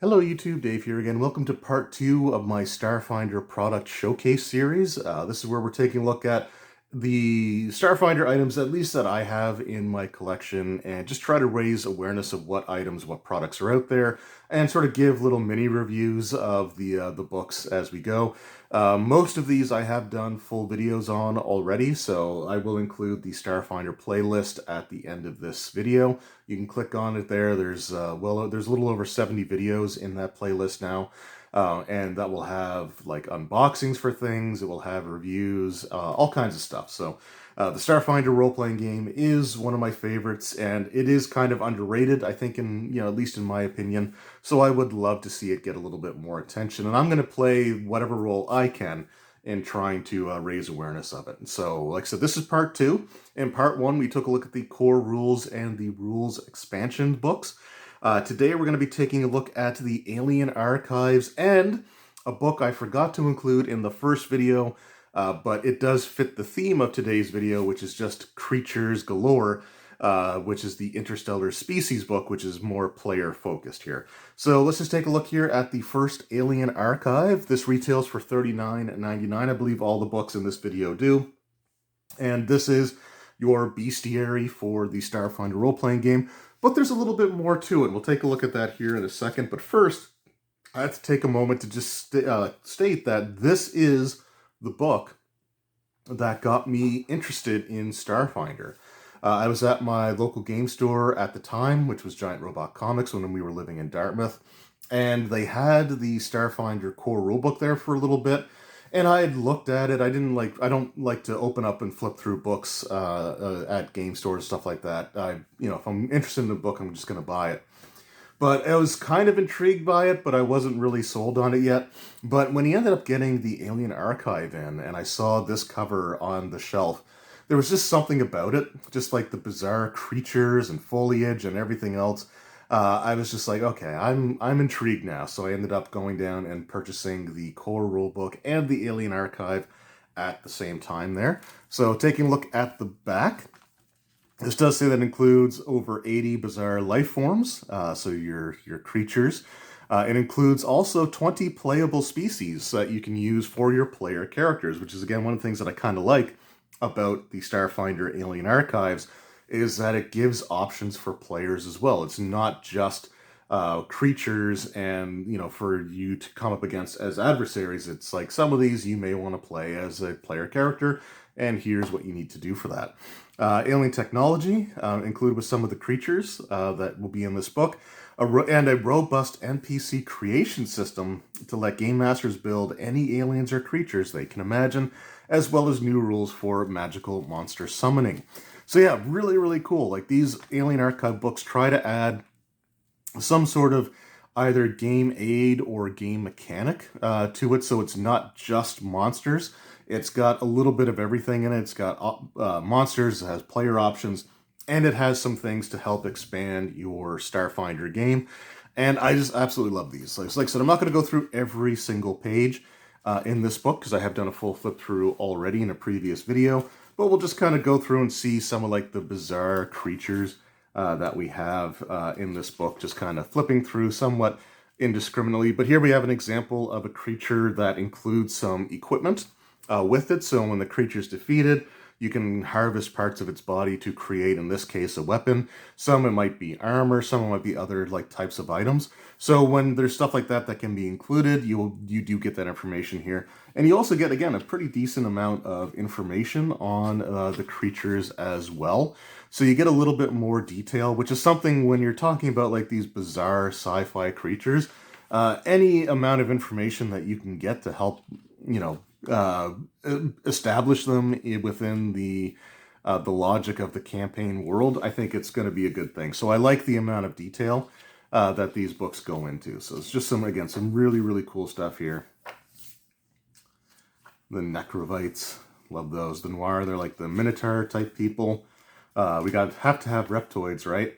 Hello YouTube, Dave here again. Welcome to part 2 of my Starfinder product showcase series. This is where we're taking a look at the Starfinder items, at least that I have in my collection, and just try to raise awareness of what items, what products are out there, and sort of give little mini reviews of the books as we go. Most of these I have done full videos on already, so I will include the Starfinder playlist at the end of this video. You can click on it there. There's there's a little over 70 videos in that playlist now, and that will have like unboxings for things. It will have reviews, all kinds of stuff. So the Starfinder role-playing game is one of my favorites, and it is kind of underrated, I think, at least in my opinion. So I would love to see it get a little bit more attention, and I'm going to play whatever role I can in trying to raise awareness of it. And so, like I said, this is part 2. In part 1, we took a look at the core rules and the rules expansion books. Today, we're going to be taking a look at the Alien Archives and a book I forgot to include in the first video, but it does fit the theme of today's video, which is just creatures galore, which is the Interstellar Species book, which is more player-focused here. So let's just take a look here at the first Alien Archive. This retails for $39.99. I believe all the books in this video do. And this is your bestiary for the Starfinder role-playing game, but there's a little bit more to it. We'll take a look at that here in a second, but first, I have to take a moment to just state that this is the book that got me interested in Starfinder. I was at my local game store at the time, which was Giant Robot Comics when we were living in Dartmouth, and they had the Starfinder core rulebook there for a little bit, and I had looked at it. I don't like to open up and flip through books at game stores, stuff like that. If I'm interested in a book, I'm just going to buy it. But I was kind of intrigued by it, but I wasn't really sold on it yet. But when he ended up getting the Alien Archive in, and I saw this cover on the shelf, there was just something about it, just like the bizarre creatures and foliage and everything else. I was just like, okay, I'm intrigued now. So I ended up going down and purchasing the core rulebook and the Alien Archive at the same time there. So taking a look at the back, this does say that includes over 80 bizarre life forms, so your creatures. It includes also 20 playable species that you can use for your player characters, which is, again, one of the things that I kind of like about the Starfinder Alien Archives, is that it gives options for players as well. It's not just creatures and, for you to come up against as adversaries. It's like some of these you may want to play as a player character, and here's what you need to do for that. Alien technology, included with some of the creatures that will be in this book, and a robust NPC creation system to let game masters build any aliens or creatures they can imagine, as well as new rules for magical monster summoning. So yeah, really, really cool. Like, these Alien Archive books try to add some sort of either game aid or game mechanic to it, so it's not just monsters. It's got a little bit of everything in it. It's got monsters, it has player options, and it has some things to help expand your Starfinder game. And I just absolutely love these. Like I said, I'm not going to go through every single page in this book, because I have done a full flip through already in a previous video, but we'll just kind of go through and see some of like the bizarre creatures that we have in this book, just kind of flipping through somewhat indiscriminately. But here we have an example of a creature that includes some equipment with it. So when the creature is defeated, you can harvest parts of its body to create, in this case, a weapon. Some it might be armor, some it might be other like types of items. So when there's stuff like that that can be included, you do get that information here. And you also get, again, a pretty decent amount of information on the creatures as well. So you get a little bit more detail, which is something when you're talking about like these bizarre sci-fi creatures, any amount of information that you can get to help, establish them within the logic of the campaign world, I think it's going to be a good thing. So I like the amount of detail that these books go into. So it's just some really, really cool stuff here. The Necrovites, love those. The Noir, they're like the Minotaur type people. We have to have reptoids, right?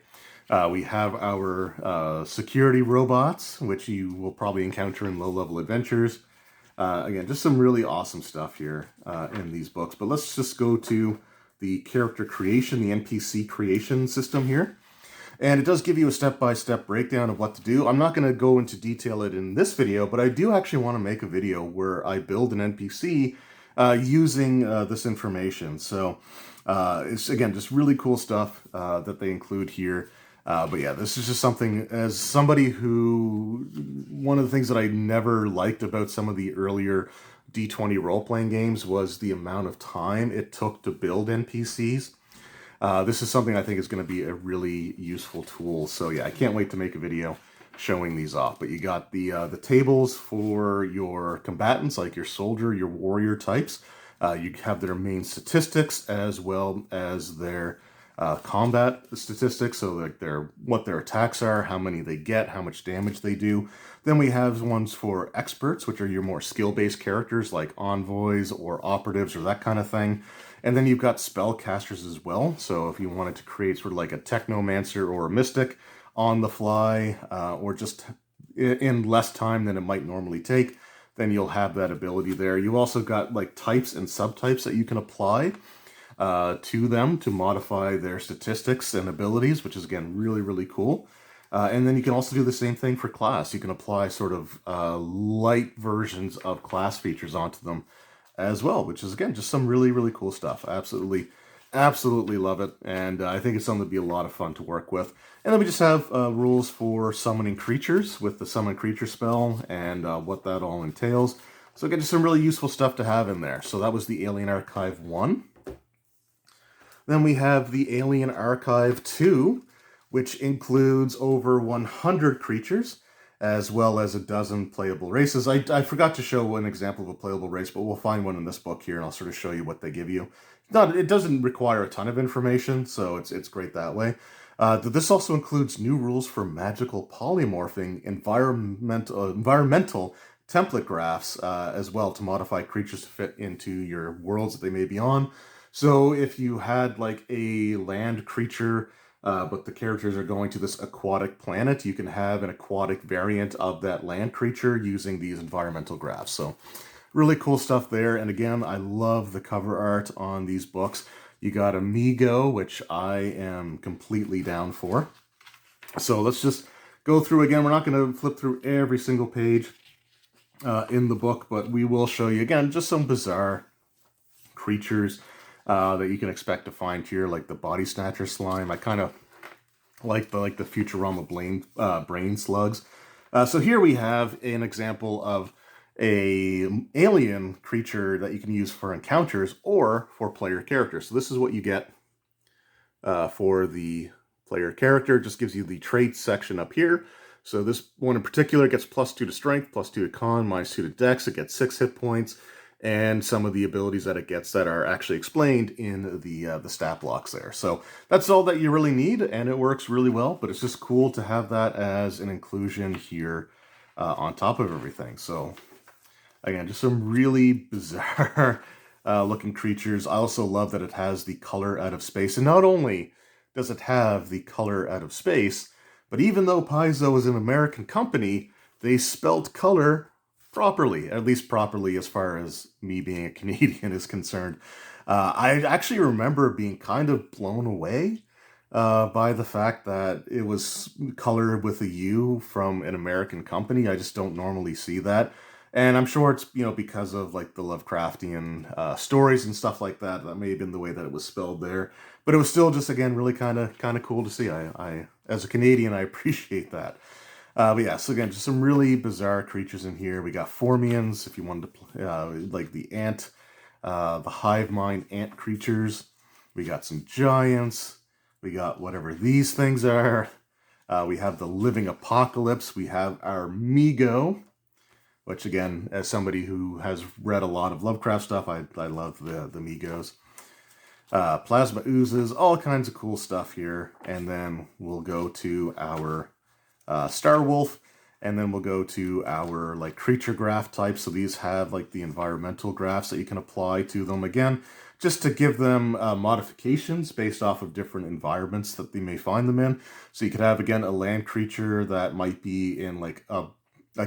We have our security robots, which you will probably encounter in low-level adventures. Again, just some really awesome stuff here in these books. But let's just go to the character creation, the NPC creation system here. And it does give you a step-by-step breakdown of what to do. I'm not going to go into detail it in this video, but I do actually want to make a video where I build an NPC using this information. So it's, again, just really cool stuff that they include here. But yeah, this is just something, as somebody who, one of the things that I never liked about some of the earlier D20 role-playing games was the amount of time it took to build NPCs. This is something I think is going to be a really useful tool. So yeah, I can't wait to make a video showing these off. But you got the tables for your combatants, like your soldier, your warrior types. You have their main statistics as well as their combat statistics, so like what their attacks are, how many they get, how much damage they do. Then we have ones for experts, which are your more skill-based characters like envoys or operatives or that kind of thing. And then you've got spellcasters as well. So if you wanted to create sort of like a technomancer or a mystic on the fly, or just in less time than it might normally take, then you'll have that ability there. You also got like types and subtypes that you can apply to them to modify their statistics and abilities, which is, again, really, really cool. And then you can also do the same thing for class. You can apply sort of light versions of class features onto them as well, which is, again, just some really, really cool stuff. Absolutely love it, and I think it's something to be a lot of fun to work with. And then we just have rules for summoning creatures with the summon creature spell and what that all entails. So again, just some really useful stuff to have in there. So that was the Alien Archive 1. Then we have the Alien Archive 2, which includes over 100 creatures, as well as a dozen playable races. I forgot to show an example of a playable race, but we'll find one in this book here, and I'll sort of show you what they give you. It doesn't require a ton of information, so it's great that way. This also includes new rules for magical polymorphing, environmental template graphs as well, to modify creatures to fit into your worlds that they may be on. So if you had like a land creature, but the characters are going to this aquatic planet, you can have an aquatic variant of that land creature using these environmental graphs. So really cool stuff there. And again, I love the cover art on these books. You got Amigo, which I am completely down for. So let's just go through again. We're not going to flip through every single page in the book, but we will show you, again, just some bizarre creatures that you can expect to find here, like the body snatcher slime. I kind of like the Futurama brain slugs. So here we have an example of a alien creature that you can use for encounters or for player characters. So this is what you get for the player character. Just gives you the traits section up here. So this one in particular gets +2 to strength, +2 to con, -2 to dex. It gets 6 hit points, and some of the abilities that it gets that are actually explained in the stat blocks there. So that's all that you really need, and it works really well, but it's just cool to have that as an inclusion here on top of everything. So again, just some really bizarre looking creatures. I also love that it has the color out of space, and not only does it have the color out of space, but even though Paizo is an American company, they spelt color properly, at least properly as far as me being a Canadian is concerned. I actually remember being kind of blown away by the fact that it was colored with a U from an American company. I just don't normally see that. And I'm sure it's, because of like the Lovecraftian stories and stuff like that. That may have been the way that it was spelled there. But it was still just, again, really kind of cool to see. I as a Canadian, I appreciate that. But yeah, so again, just some really bizarre creatures in here. We got Formians, if you wanted to play, like the ant, the hive mind ant creatures. We got some giants. We got whatever these things are. We have the living apocalypse. We have our Migo, which, again, as somebody who has read a lot of Lovecraft stuff, I love the Migos. Plasma oozes, all kinds of cool stuff here. And then we'll go to our Star Wolf, and then we'll go to our like creature graph types. So these have like the environmental graphs that you can apply to them, again, just to give them modifications based off of different environments that they may find them in. So you could have, again, a land creature that might be in like a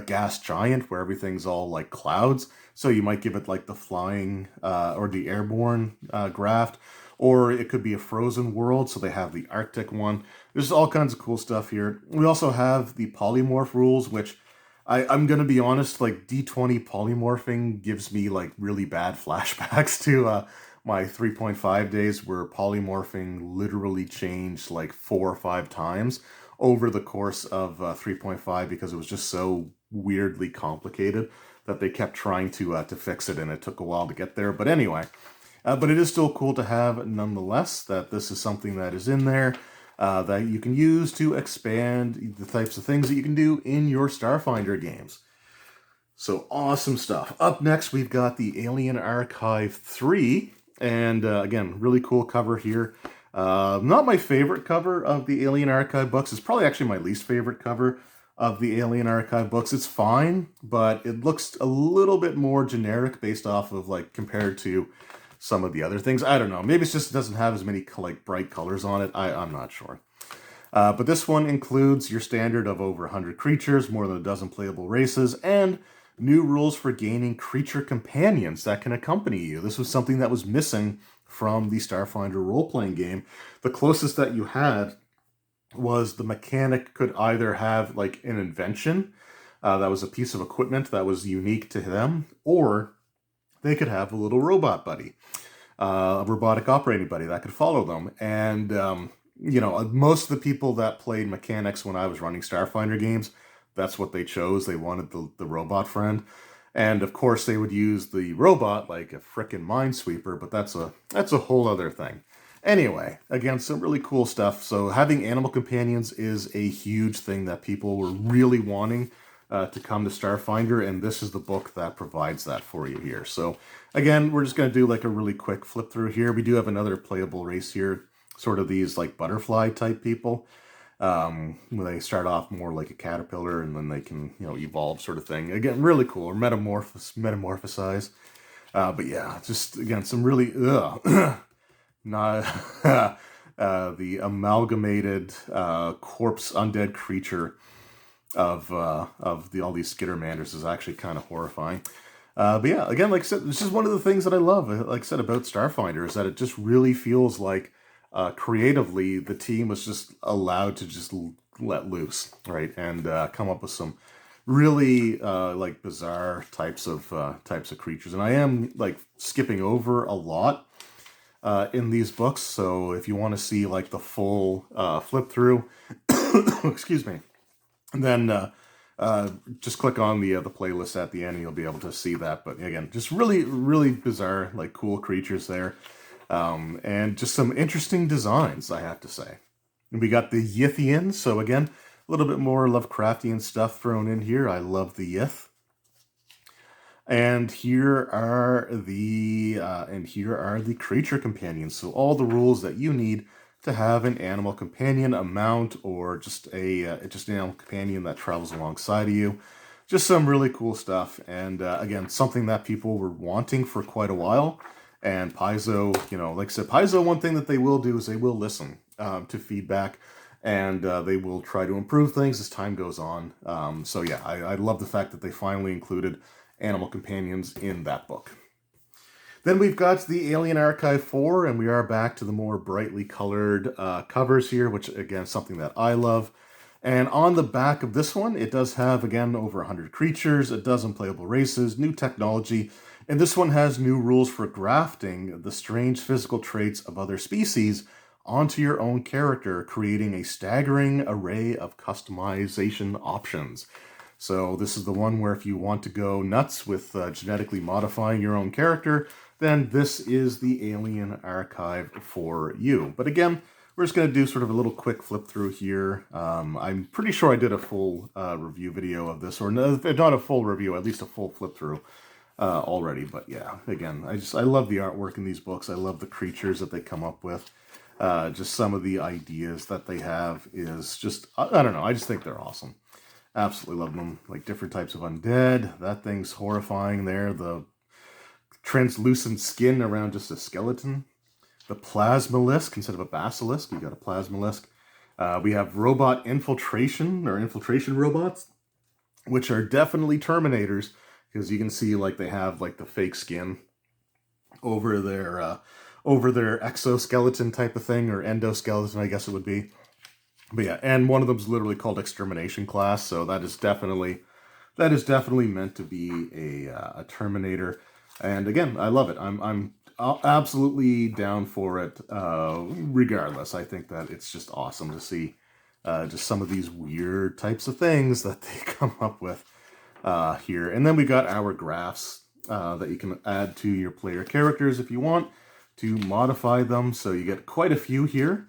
gas giant where everything's all like clouds. So you might give it like the flying or the airborne graft. or it could be a frozen world, so they have the Arctic one. There's all kinds of cool stuff here. We also have the polymorph rules, which I'm gonna be honest, like D20 polymorphing gives me like really bad flashbacks to my 3.5 days where polymorphing literally changed like 4 or 5 times over the course of 3.5 because it was just so weirdly complicated that they kept trying to fix it, and it took a while to get there. But anyway, but it is still cool to have nonetheless that this is something that is in there that you can use to expand the types of things that you can do in your Starfinder games. So awesome stuff. Up next, we've got the Alien Archive 3. And again, really cool cover here. Not my favorite cover of the Alien Archive books. It's probably actually my least favorite cover of the Alien Archive books. It's fine, but it looks a little bit more generic based off of like compared to some of the other things. I don't know. Maybe it's just doesn't have as many like bright colors on it. I'm not sure. But this one includes your standard of over 100 creatures, more than a dozen playable races, and new rules for gaining creature companions that can accompany you. This was something that was missing from the Starfinder role-playing game. The closest that you had was the mechanic could either have like an invention that was a piece of equipment that was unique to them, or they could have a little robot buddy, a robotic operating buddy that could follow them. And, most of the people that played mechanics when I was running Starfinder games, that's what they chose. They wanted the robot friend. And of course they would use the robot like a frickin' minesweeper, but that's a whole other thing. Anyway, again, some really cool stuff. So having animal companions is a huge thing that people were really wanting to come to Starfinder, and this is the book that provides that for you here. So again, we're just going to do like a really quick flip through here. We do have another playable race here, sort of these like butterfly type people. When they start off more like a caterpillar and then they can, evolve sort of thing. Again, really cool, or metamorphosize. But yeah, just again, some really, not the amalgamated corpse undead creature of all these skittermanders is actually kind of horrifying. But yeah, again, like I said, this is one of the things that I love, like I said, about Starfinder, is that it just really feels like creatively the team was just allowed to just let loose, right, and come up with some really like bizarre types of creatures. And I am like skipping over a lot in these books, so if you want to see like the full flip through, excuse me, then just click on the playlist at the end and you'll be able to see that. But again, just really, really bizarre, like cool creatures there. And just some interesting designs, I have to say. And we got the Yithian, so again, a little bit more Lovecraftian stuff thrown in here. I love the Yith. And here are the creature companions. So all the rules that you need to have an animal companion, a mount, or just an animal companion that travels alongside of you. Just some really cool stuff. And again, something that people were wanting for quite a while. And Paizo, like I said, Paizo, one thing that they will do is they will listen to feedback, and they will try to improve things as time goes on. So yeah, I love the fact that they finally included animal companions in that book. Then we've got the Alien Archive 4, and we are back to the more brightly colored covers here, which again, something that I love. And on the back of this one, it does have, again, over 100 creatures, a dozen playable races, new technology, and this one has new rules for grafting the strange physical traits of other species onto your own character, creating a staggering array of customization options. So this is the one where if you want to go nuts with genetically modifying your own character, then this is the Alien Archive for you. But again, we're just going to do sort of a little quick flip through here. I'm pretty sure I did a full review video of this, or no, if not a full review, at least a full flip through already. But yeah, again, I love the artwork in these books. I love the creatures that they come up with. Just some of the ideas that they have is just, I don't know, I just think they're awesome. Absolutely love them. Like different types of undead. That thing's horrifying there. The translucent skin around just a skeleton. The plasmalisk instead of a basilisk. You got a plasmalisk. We have robot infiltration, or infiltration robots, which are definitely Terminators, because you can see like they have like the fake skin over their over their exoskeleton type of thing, or endoskeleton, I guess it would be. But yeah, and one of them's literally called Extermination Class, so that is definitely meant to be a Terminator. And again, I love it. I'm absolutely down for it. Regardless, I think that it's just awesome to see just some of these weird types of things that they come up with here. And then we got our graphs that you can add to your player characters if you want to modify them. So you get quite a few here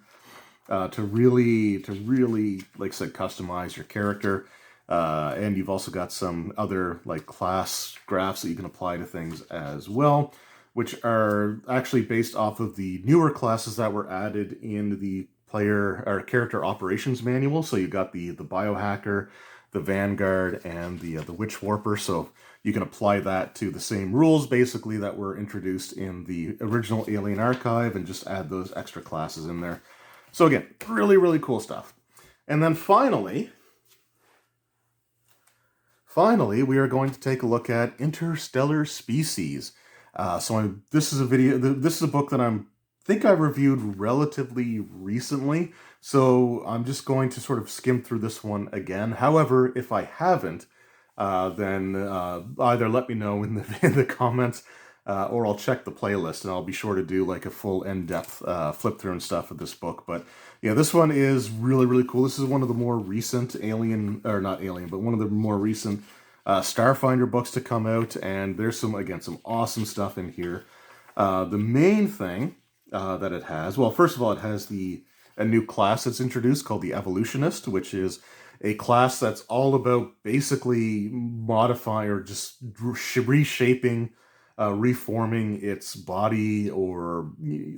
to really, like I said, customize your character. And you've also got some other like class graphs that you can apply to things as well, which are actually based off of the newer classes that were added in the player or character operations manual. So you got the biohacker, the vanguard, and the witch warper. So you can apply that to the same rules basically that were introduced in the original Alien Archive and just add those extra classes in there. So again, really, really cool stuff. And then finally, we are going to take a look at Interstellar Species. This is a book that I think I reviewed relatively recently, so I'm just going to sort of skim through this one again. However, if I haven't, then either let me know in the comments, or I'll check the playlist and I'll be sure to do like a full in-depth flip through and stuff of this book. But yeah, this one is really, really cool. This is one of the more recent one of the more recent Starfinder books to come out, and there's some awesome stuff in here. The main thing that it has, well, first of all, it has a new class that's introduced called the Evolutionist, which is a class that's all about basically modifying or just reshaping, reforming its body, or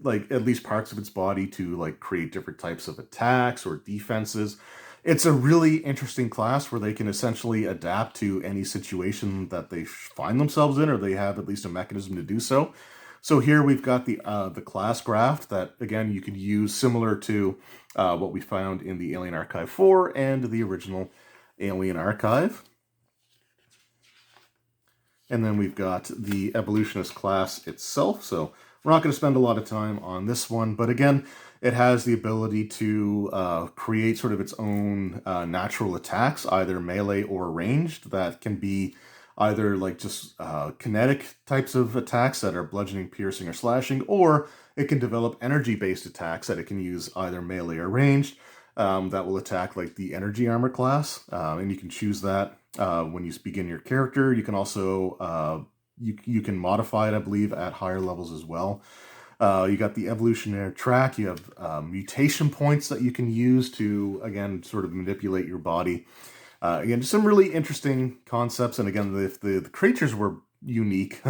like at least parts of its body, to like create different types of attacks or defenses. It's a really interesting class where they can essentially adapt to any situation that they find themselves in, or they have at least a mechanism to do so. So here we've got the class graph that, again, you could use similar to what we found in the Alien Archive 4 and the original Alien Archive. And then we've got the Evolutionist class itself. So we're not going to spend a lot of time on this one, but again, it has the ability to create sort of its own natural attacks, either melee or ranged, that can be either like just kinetic types of attacks that are bludgeoning, piercing, or slashing, or it can develop energy-based attacks that it can use either melee or ranged, that will attack like the energy armor class, and you can choose that when you begin your character. You can also you can modify it, I believe, at higher levels as well. You got the evolutionary track. You have mutation points that you can use to, again, sort of manipulate your body. Again, just some really interesting concepts. And again, if the creatures were unique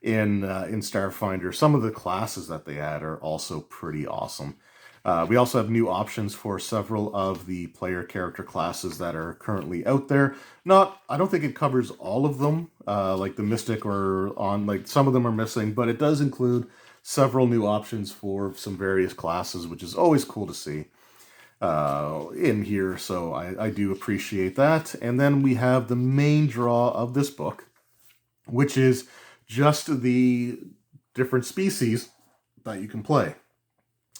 in Starfinder, some of the classes that they add are also pretty awesome. We also have new options for several of the player character classes that are currently out there. I don't think it covers all of them, like the Mystic like some of them are missing, but it does include several new options for some various classes, which is always cool to see in here. So I do appreciate that. And then we have the main draw of this book, which is just the different species that you can play.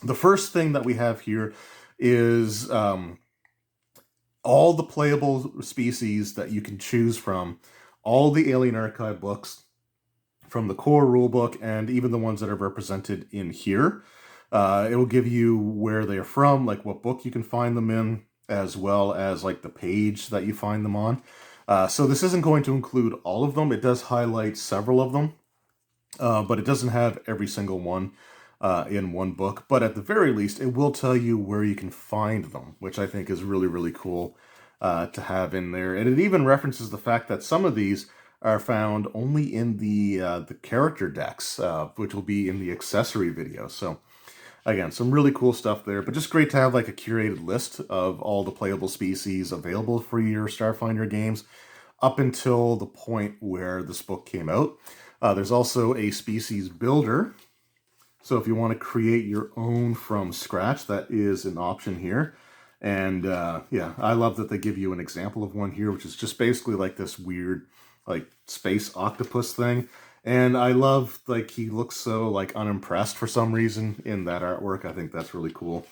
The first thing that we have here is all the playable species that you can choose from all the Alien Archive books, from the core rulebook, and even the ones that are represented in here. It will give you where they're from, like what book you can find them in, as well as like the page that you find them on. So this isn't going to include all of them. It does highlight several of them, but it doesn't have every single one in one book. But at the very least, it will tell you where you can find them, which I think is really, really cool to have in there. And it even references the fact that some of these are found only in the character decks, which will be in the accessory video. So again, some really cool stuff there, but just great to have like a curated list of all the playable species available for your Starfinder games up until the point where this book came out. There's also a species builder. So if you want to create your own from scratch, that is an option here. And yeah, I love that they give you an example of one here, which is just basically like this weird like space octopus thing. And I love, like, he looks so, like, unimpressed for some reason in that artwork. I think that's really cool.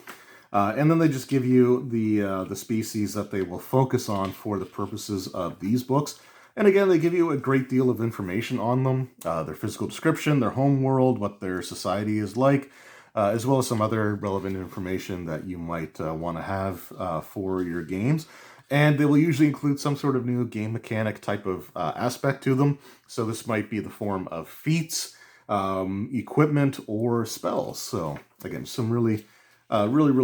And then they just give you the species that they will focus on for the purposes of these books. And again, they give you a great deal of information on them, their physical description, their home world, what their society is like, as well as some other relevant information that you might want to have for your games. And they will usually include some sort of new game mechanic type of aspect to them. So this might be the form of feats, equipment, or spells. So again, some really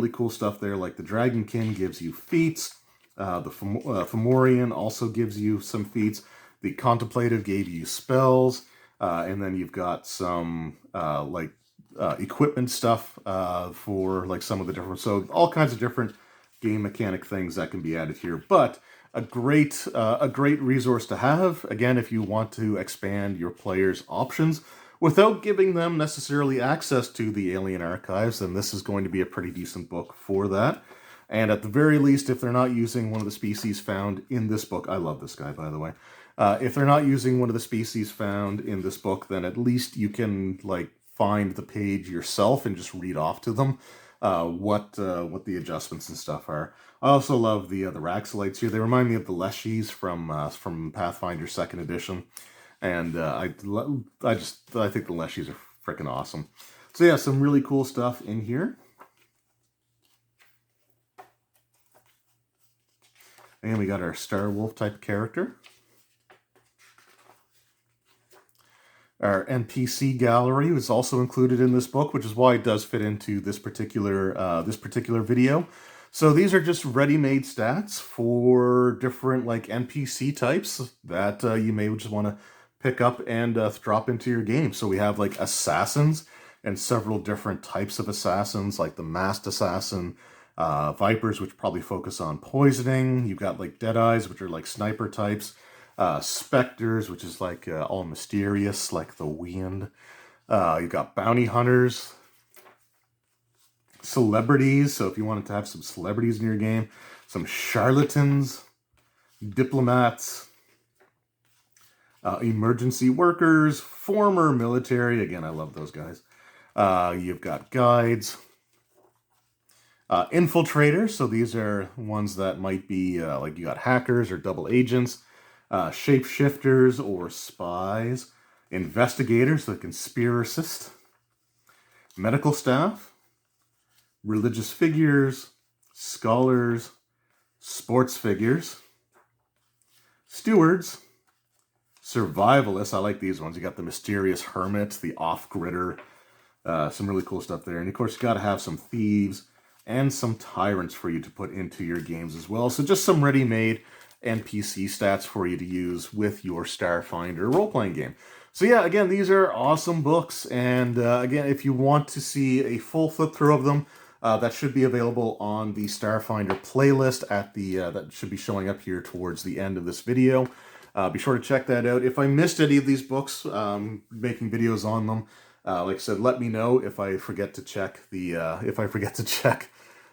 cool stuff there. Like the Dragonkin gives you feats. The Fomorian also gives you some feats. The Contemplative gave you spells. And then you've got some equipment stuff for like some of the different, so all kinds of different game mechanic things that can be added here. But a great resource to have, again, if you want to expand your players' options without giving them necessarily access to the Alien Archives, then this is going to be a pretty decent book for that. And at the very least, if they're not using one of the species found in this book, I love this guy, by the way. If they're not using one of the species found in this book, then at least you can, like, find the page yourself and just read off to them what the adjustments and stuff are. I also love the Raxalites here. They remind me of the Leshies from Pathfinder 2nd Edition, and I think the Leshies are freaking awesome. So yeah, some really cool stuff in here. And we got our Star Wolf type character. Our NPC gallery was also included in this book, which is why it does fit into this particular video. So these are just ready-made stats for different like NPC types that you may just want to pick up and drop into your game. So we have like assassins and several different types of assassins, like the masked assassin, vipers, which probably focus on poisoning. You've got like deadeyes, which are like sniper types. Specters, which is like all mysterious, like the wind. You've got bounty hunters, celebrities, so if you wanted to have some celebrities in your game, some charlatans, diplomats, emergency workers, former military, again, I love those guys. You've got guides, infiltrators, so these are ones that might be like you got hackers or double agents, shapeshifters or spies, investigators, the conspiracist, medical staff, religious figures, scholars, sports figures, stewards, survivalists. I like these ones. You got the mysterious hermit, the off-gridder, some really cool stuff there. And of course, you got to have some thieves and some tyrants for you to put into your games as well. So just some ready-made NPC stats for you to use with your Starfinder role-playing game. So yeah, again, these are awesome books, and again, if you want to see a full flip-through of them, that should be available on the Starfinder playlist at the that should be showing up here towards the end of this video. Be sure to check that out. If I missed any of these books, making videos on them, like I said, let me know if I forget to check the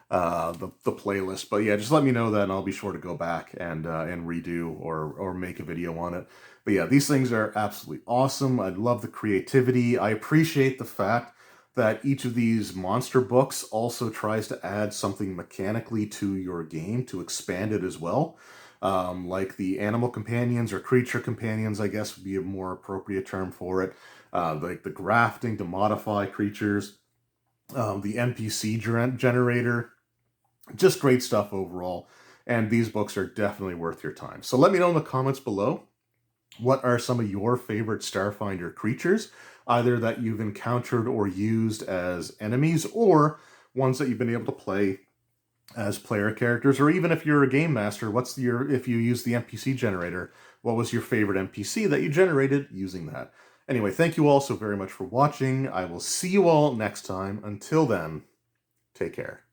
the playlist. But yeah, just let me know that, and I'll be sure to go back and redo or make a video on it. But yeah, these things are absolutely awesome. I love the creativity. I appreciate the fact that each of these monster books also tries to add something mechanically to your game to expand it as well. Like the animal companions or creature companions, I guess would be a more appropriate term for it. Like the grafting to modify creatures, the NPC generator. Just great stuff overall, and these books are definitely worth your time. So let me know in the comments below, what are some of your favorite Starfinder creatures, either that you've encountered or used as enemies, or ones that you've been able to play as player characters, or even if you're a game master, if you use the NPC generator, what was your favorite NPC that you generated using that? Anyway, thank you all so very much for watching. I will see you all next time. Until then, take care.